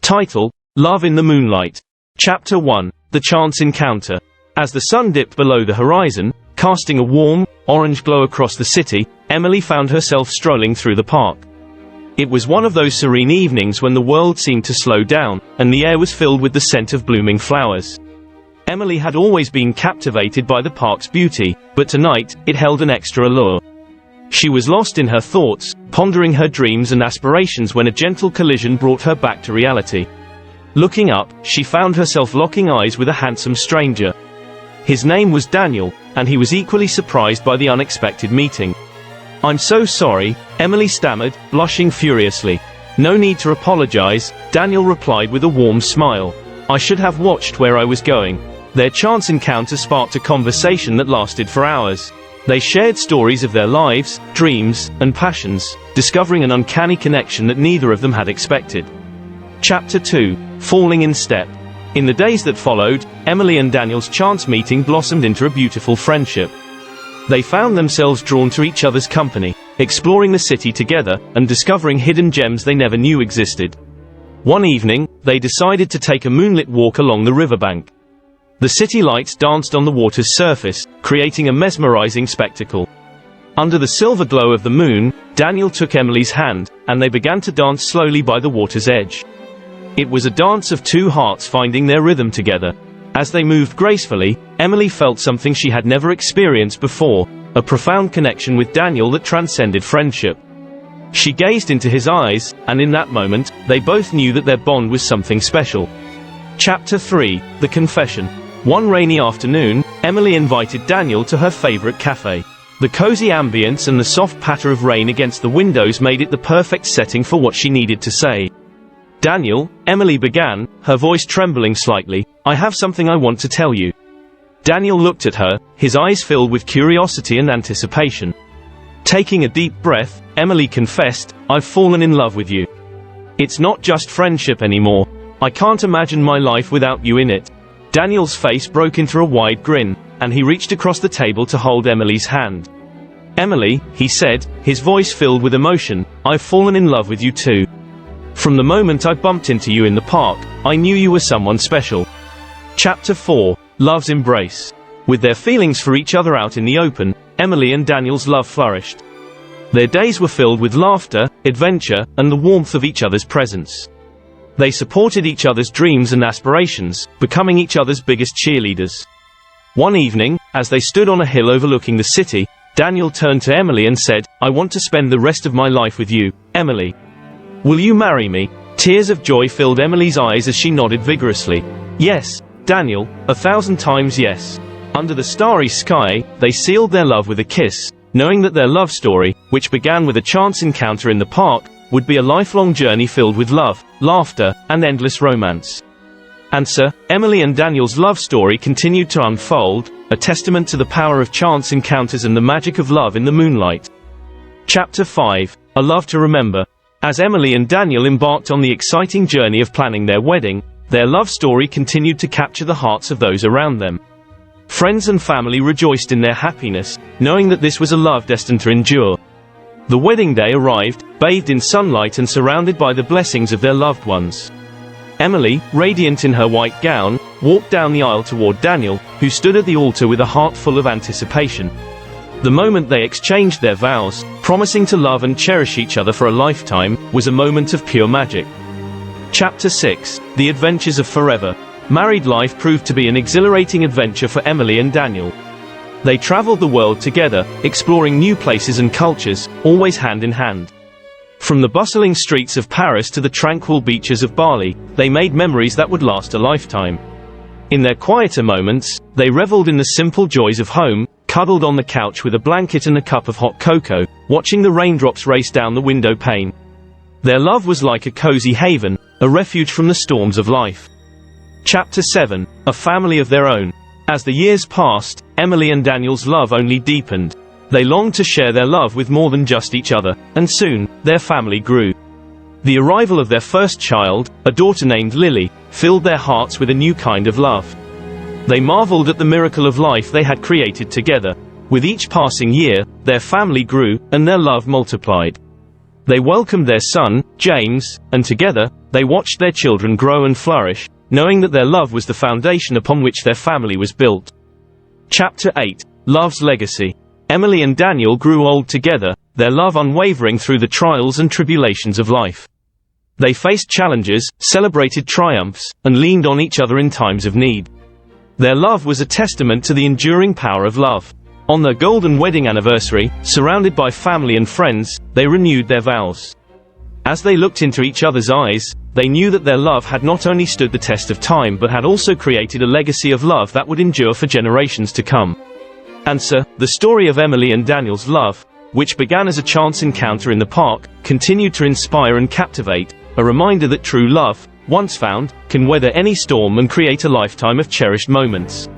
Title: Love in the Moonlight. Chapter 1: The Chance Encounter. As the sun dipped below the horizon, casting a warm, orange glow across the city, Emily found herself strolling through the park. It was one of those serene evenings when the world seemed to slow down, and the air was filled with the scent of blooming flowers. Emily had always been captivated by the park's beauty, but tonight, it held an extra allure. She was lost in her thoughts, pondering her dreams and aspirations when a gentle collision brought her back to reality. Looking up, she found herself locking eyes with a handsome stranger. His name was Daniel, and he was equally surprised by the unexpected meeting. "I'm so sorry," Emily stammered, blushing furiously. "No need to apologize," Daniel replied with a warm smile. "I should have watched where I was going." Their chance encounter sparked a conversation that lasted for hours. They shared stories of their lives, dreams, and passions, discovering an uncanny connection that neither of them had expected. Chapter 2: Falling in Step. In the days that followed, Emily and Daniel's chance meeting blossomed into a beautiful friendship. They found themselves drawn to each other's company, exploring the city together, and discovering hidden gems they never knew existed. One evening, they decided to take a moonlit walk along the riverbank. The city lights danced on the water's surface, creating a mesmerizing spectacle. Under the silver glow of the moon, Daniel took Emily's hand, and they began to dance slowly by the water's edge. It was a dance of two hearts finding their rhythm together. As they moved gracefully, Emily felt something she had never experienced before, a profound connection with Daniel that transcended friendship. She gazed into his eyes, and in that moment, they both knew that their bond was something special. Chapter 3: The Confession. One rainy afternoon, Emily invited Daniel to her favorite cafe. The cozy ambience and the soft patter of rain against the windows made it the perfect setting for what she needed to say. "Daniel," Emily began, her voice trembling slightly, "I have something I want to tell you." Daniel looked at her, his eyes filled with curiosity and anticipation. Taking a deep breath, Emily confessed, "I've fallen in love with you. It's not just friendship anymore. I can't imagine my life without you in it." Daniel's face broke into a wide grin, and he reached across the table to hold Emily's hand. "Emily," he said, his voice filled with emotion, "I've fallen in love with you too. From the moment I bumped into you in the park, I knew you were someone special." Chapter 4: Love's Embrace. With their feelings for each other out in the open, Emily and Daniel's love flourished. Their days were filled with laughter, adventure, and the warmth of each other's presence. They supported each other's dreams and aspirations, becoming each other's biggest cheerleaders. One evening, as they stood on a hill overlooking the city, Daniel turned to Emily and said, "I want to spend the rest of my life with you, Emily. Will you marry me?" Tears of joy filled Emily's eyes as she nodded vigorously. "Yes, Daniel, 1,000 times yes." Under the starry sky, they sealed their love with a kiss, knowing that their love story, which began with a chance encounter in the park, would be a lifelong journey filled with love, laughter, and endless romance. And so, Emily and Daniel's love story continued to unfold, a testament to the power of chance encounters and the magic of love in the moonlight. Chapter 5: A Love to Remember. As Emily and Daniel embarked on the exciting journey of planning their wedding, their love story continued to capture the hearts of those around them. Friends and family rejoiced in their happiness, knowing that this was a love destined to endure. The wedding day arrived, bathed in sunlight and surrounded by the blessings of their loved ones. Emily, radiant in her white gown, walked down the aisle toward Daniel, who stood at the altar with a heart full of anticipation. The moment they exchanged their vows, promising to love and cherish each other for a lifetime, was a moment of pure magic. Chapter 6: The Adventures of Forever. Married life proved to be an exhilarating adventure for Emily and Daniel. They traveled the world together, exploring new places and cultures, always hand in hand. From the bustling streets of Paris to the tranquil beaches of Bali, they made memories that would last a lifetime. In their quieter moments, they reveled in the simple joys of home, cuddled on the couch with a blanket and a cup of hot cocoa, watching the raindrops race down the window pane. Their love was like a cozy haven, a refuge from the storms of life. Chapter 7: A Family of Their Own. As the years passed, Emily and Daniel's love only deepened. They longed to share their love with more than just each other, and soon, their family grew. The arrival of their first child, a daughter named Lily, filled their hearts with a new kind of love. They marveled at the miracle of life they had created together. With each passing year, their family grew, and their love multiplied. They welcomed their son, James, and together, they watched their children grow and flourish, knowing that their love was the foundation upon which their family was built. Chapter 8. Love's Legacy. Emily and Daniel grew old together, their love unwavering through the trials and tribulations of life. They faced challenges, celebrated triumphs, and leaned on each other in times of need. Their love was a testament to the enduring power of love. On their golden wedding anniversary, surrounded by family and friends, they renewed their vows. As they looked into each other's eyes, they knew that their love had not only stood the test of time but had also created a legacy of love that would endure for generations to come. Answer: the story of Emily and Daniel's love, which began as a chance encounter in the park, continued to inspire and captivate, a reminder that true love, once found, can weather any storm and create a lifetime of cherished moments.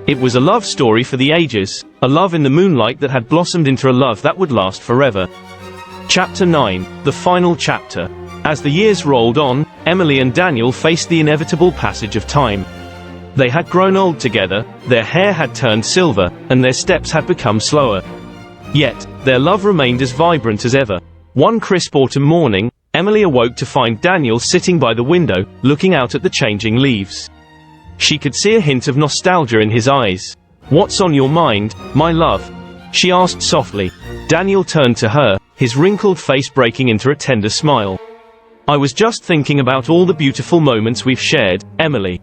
It was a love story for the ages, a love in the moonlight that had blossomed into a love that would last forever. Chapter 9. The final chapter. As the years rolled on, Emily and Daniel faced the inevitable passage of time. They had grown old together, their hair had turned silver, and their steps had become slower. Yet, their love remained as vibrant as ever. One crisp autumn morning, Emily awoke to find Daniel sitting by the window, looking out at the changing leaves. She could see a hint of nostalgia in his eyes. "What's on your mind, my love?" she asked softly. Daniel turned to her, his wrinkled face breaking into a tender smile. "I was just thinking about all the beautiful moments we've shared, Emily.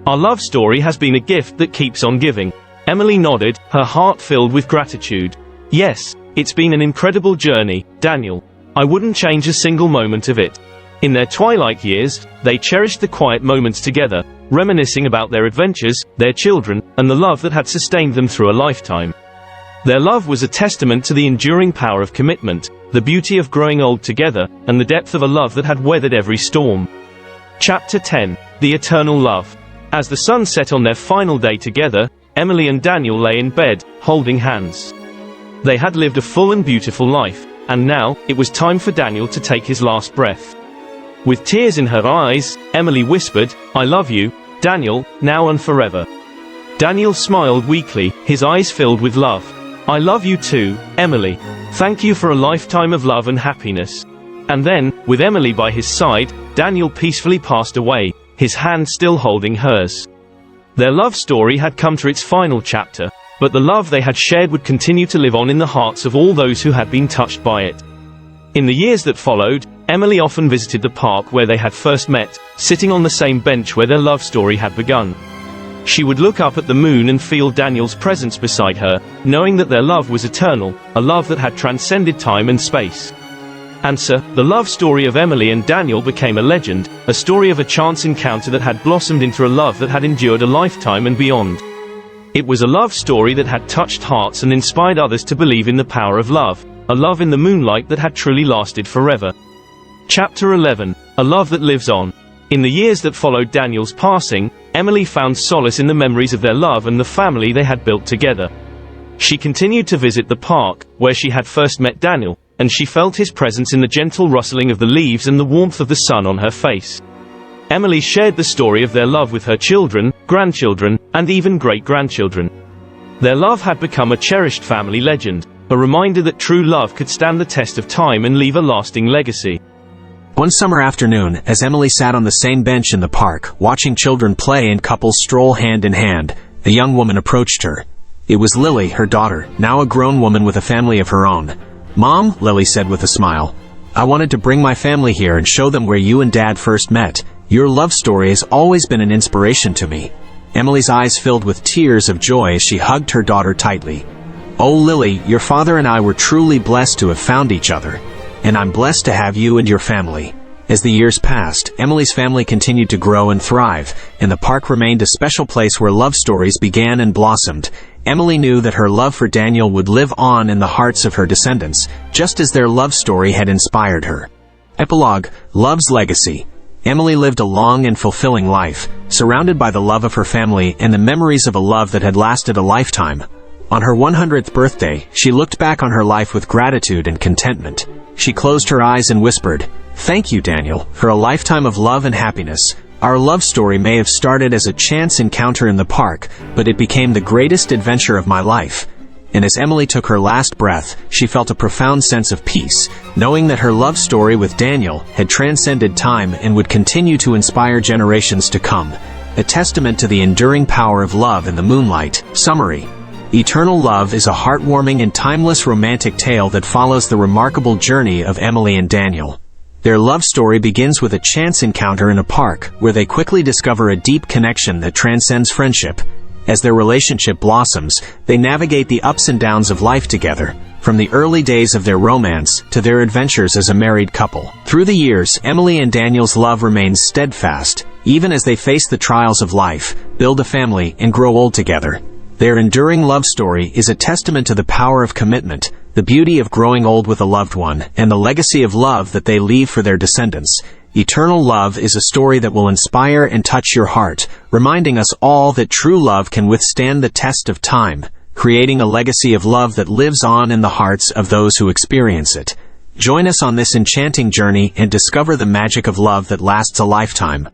Our love story has been a gift that keeps on giving." Emily nodded, her heart filled with gratitude. "Yes, it's been an incredible journey, Daniel. I wouldn't change a single moment of it." In their twilight years, they cherished the quiet moments together, reminiscing about their adventures, their children, and the love that had sustained them through a lifetime. Their love was a testament to the enduring power of commitment, the beauty of growing old together, and the depth of a love that had weathered every storm. Chapter 10. The Eternal Love. As the sun set on their final day together, Emily and Daniel lay in bed, holding hands. They had lived a full and beautiful life, and now, it was time for Daniel to take his last breath. With tears in her eyes, Emily whispered, "I love you, Daniel, now and forever." Daniel smiled weakly, his eyes filled with love. "I love you too, Emily. Thank you for a lifetime of love and happiness." And then, with Emily by his side, Daniel peacefully passed away, his hand still holding hers. Their love story had come to its final chapter, but the love they had shared would continue to live on in the hearts of all those who had been touched by it. In the years that followed, Emily often visited the park where they had first met, sitting on the same bench where their love story had begun. She would look up at the moon and feel Daniel's presence beside her, knowing that their love was eternal, a love that had transcended time and space. Answer: the love story of Emily and Daniel became a legend, a story of a chance encounter that had blossomed into a love that had endured a lifetime and beyond. It was a love story that had touched hearts and inspired others to believe in the power of love, a love in the moonlight that had truly lasted forever. Chapter 11. A Love That Lives On. In the years that followed Daniel's passing, Emily found solace in the memories of their love and the family they had built together. She continued to visit the park, where she had first met Daniel, and she felt his presence in the gentle rustling of the leaves and the warmth of the sun on her face. Emily shared the story of their love with her children, grandchildren, and even great-grandchildren. Their love had become a cherished family legend, a reminder that true love could stand the test of time and leave a lasting legacy. One summer afternoon, as Emily sat on the same bench in the park, watching children play and couples stroll hand in hand, a young woman approached her. It was Lily, her daughter, now a grown woman with a family of her own. "Mom," Lily said with a smile, "I wanted to bring my family here and show them where you and Dad first met. Your love story has always been an inspiration to me." Emily's eyes filled with tears of joy as she hugged her daughter tightly. "Oh, Lily, your father and I were truly blessed to have found each other. And I'm blessed to have you and your family." As the years passed, Emily's family continued to grow and thrive, and the park remained a special place where love stories began and blossomed. Emily knew that her love for Daniel would live on in the hearts of her descendants, just as their love story had inspired her. Epilogue: Love's Legacy. Emily lived a long and fulfilling life, surrounded by the love of her family and the memories of a love that had lasted a lifetime. On her 100th birthday, she looked back on her life with gratitude and contentment. She closed her eyes and whispered, "Thank you, Daniel, for a lifetime of love and happiness. Our love story may have started as a chance encounter in the park, but it became the greatest adventure of my life." and as Emily took her last breath, she felt a profound sense of peace, knowing that her love story with Daniel had transcended time and would continue to inspire generations to come, a testament to the enduring power of love in the Moonlight. Summary: Eternal Love is a heartwarming and timeless romantic tale that follows the remarkable journey of Emily and Daniel. Their love story begins with a chance encounter in a park, where they quickly discover a deep connection that transcends friendship. As their relationship blossoms, they navigate the ups and downs of life together, from the early days of their romance to their adventures as a married couple. Through the years, Emily and Daniel's love remains steadfast, even as they face the trials of life, build a family, and grow old together. Their enduring love story is a testament to the power of commitment, the beauty of growing old with a loved one, and the legacy of love that they leave for their descendants. Eternal Love is a story that will inspire and touch your heart, reminding us all that true love can withstand the test of time, creating a legacy of love that lives on in the hearts of those who experience it. Join us on this enchanting journey and discover the magic of love that lasts a lifetime.